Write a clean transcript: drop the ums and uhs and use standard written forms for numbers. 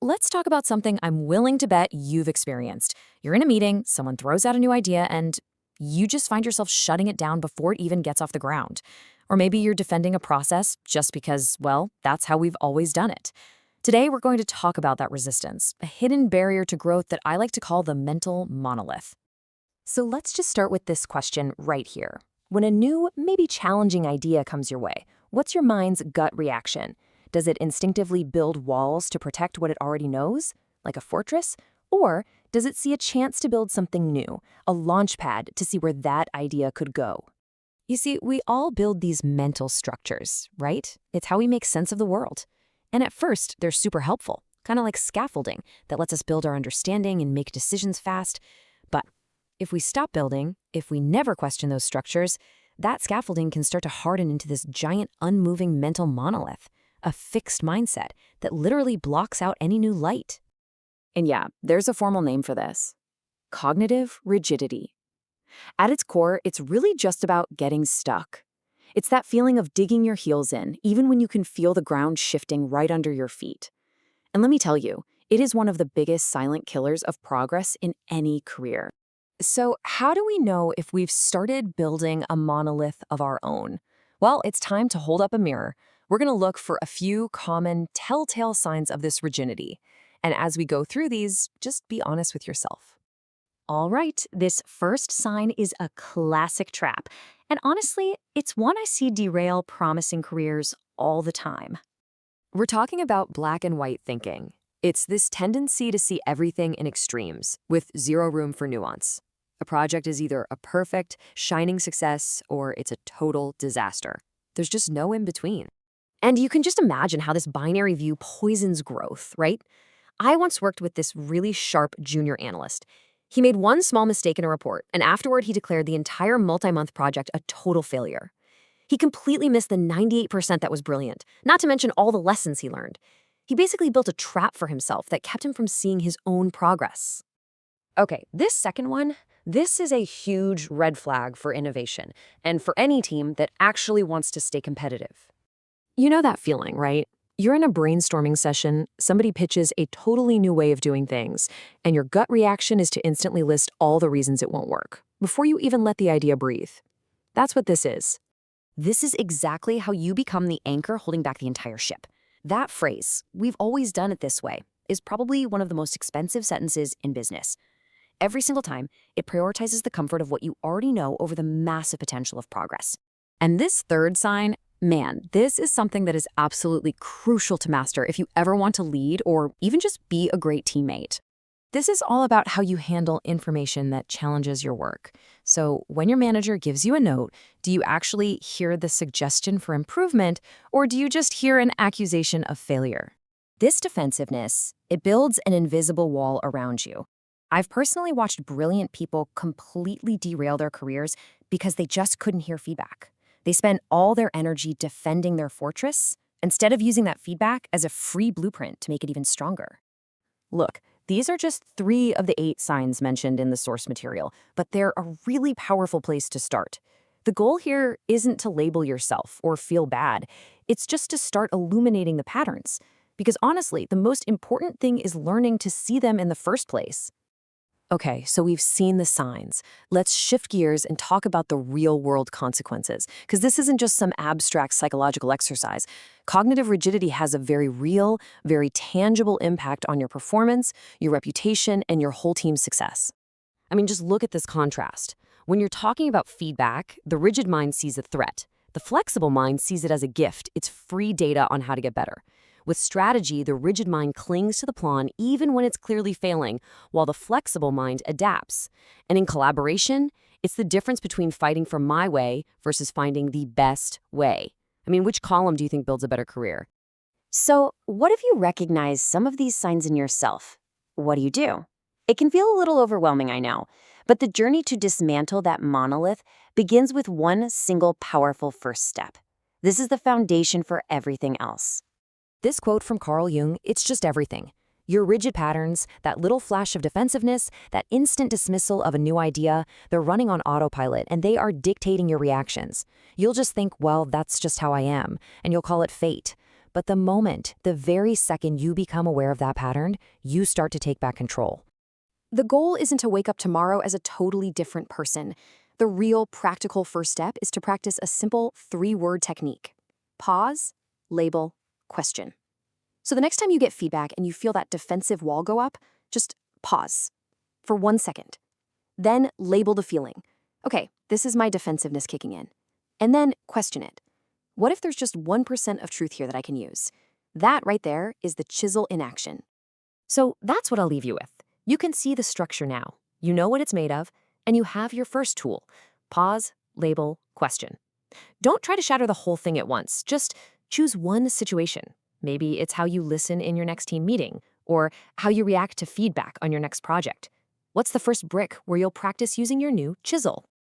let's talk about something I'm willing to bet you've experienced. You're in a meeting, someone throws out a new idea, and you just find yourself shutting it down before it even gets off the ground. Or maybe you're defending a process just because, well, that's how we've always done it. Today, we're going to talk about that resistance, a hidden barrier to growth that I like to call the mental monolith. So let's just start with this question right here. When a new, maybe challenging idea comes your way, what's your mind's gut reaction? Does it instinctively build walls to protect what it already knows, like a fortress? Or does it see a chance to build something new, a launch pad to see where that idea could go? You see, we all build these mental structures, right? It's how we make sense of the world. And at first, they're super helpful, kind of like scaffolding that lets us build our understanding and make decisions fast. But if we stop building, if we never question those structures, that scaffolding can start to harden into this giant, unmoving mental monolith, a fixed mindset that literally blocks out any new light. And yeah, there's a formal name for this: cognitive rigidity. At its core, it's really just about getting stuck. It's that feeling of digging your heels in, even when you can feel the ground shifting right under your feet. And let me tell you, it is one of the biggest silent killers of progress in any career. So how do we know if we've started building a monolith of our own? Well, it's time to hold up a mirror. We're going to look for a few common telltale signs of this rigidity. And as we go through these, just be honest with yourself. All right, this first sign is a classic trap. And honestly, it's one I see derail promising careers all the time. We're talking about black and white thinking. It's this tendency to see everything in extremes, with zero room for nuance. A project is either a perfect, shining success, or it's a total disaster. There's just no in between. And you can just imagine how this binary view poisons growth, right? I once worked with this really sharp junior analyst. He made one small mistake in a report, and afterward he declared the entire multi-month project a total failure. He completely missed the 98% that was brilliant, not to mention all the lessons he learned. He basically built a trap for himself that kept him from seeing his own progress. Okay, this second one, this is a huge red flag for innovation, and for any team that actually wants to stay competitive. You know that feeling, right? You're in a brainstorming session, somebody pitches a totally new way of doing things, and your gut reaction is to instantly list all the reasons it won't work, before you even let the idea breathe. That's what this is. This is exactly how you become the anchor holding back the entire ship. That phrase, "we've always done it this way," is probably one of the most expensive sentences in business. Every single time, it prioritizes the comfort of what you already know over the massive potential of progress. And this third sign, man, this is something that is absolutely crucial to master if you ever want to lead or even just be a great teammate. This is all about how you handle information that challenges your work. So when your manager gives you a note, do you actually hear the suggestion for improvement, or do you just hear an accusation of failure? This defensiveness, it builds an invisible wall around you. I've personally watched brilliant people completely derail their careers because they just couldn't hear feedback. They spend all their energy defending their fortress instead of using that feedback as a free blueprint to make it even stronger. Look, these are just 3 of the 8 signs mentioned in the source material, but they're a really powerful place to start. The goal here isn't to label yourself or feel bad. It's just to start illuminating the patterns. Because honestly, the most important thing is learning to see them in the first place. Okay, so we've seen the signs. Let's shift gears and talk about the real-world consequences, because this isn't just some abstract psychological exercise. Cognitive rigidity has a very real, very tangible impact on your performance, your reputation, and your whole team's success. I mean, just look at this contrast. When you're talking about feedback, the rigid mind sees a threat. The flexible mind sees it as a gift. It's free data on how to get better. With strategy, the rigid mind clings to the plan even when it's clearly failing, while the flexible mind adapts. And in collaboration, it's the difference between fighting for my way versus finding the best way. I mean, which column do you think builds a better career? So, what if you recognize some of these signs in yourself? What do? It can feel a little overwhelming, I know, but the journey to dismantle that monolith begins with one single powerful first step. This is the foundation for everything else. This quote from Carl Jung, it's just everything. Your rigid patterns, that little flash of defensiveness, that instant dismissal of a new idea, they're running on autopilot and they are dictating your reactions. You'll just think, well, that's just how I am, and you'll call it fate. But the very second you become aware of that pattern, you start to take back control. The goal isn't to wake up tomorrow as a totally different person. The real practical first step is to practice a simple 3-word technique. Pause, label, question. So the next time you get feedback and you feel that defensive wall go up, just pause for 1 second. Then label the feeling. Okay, this is my defensiveness kicking in. And then question it. What if there's just 1% of truth here that I can use? That right there is the chisel in action. So that's what I'll leave you with. You can see the structure now. You know what it's made of, and you have your first tool. Pause, label, question. Don't try to shatter the whole thing at once. Just choose one situation. Maybe it's how you listen in your next team meeting, or how you react to feedback on your next project. What's the first brick where you'll practice using your new chisel?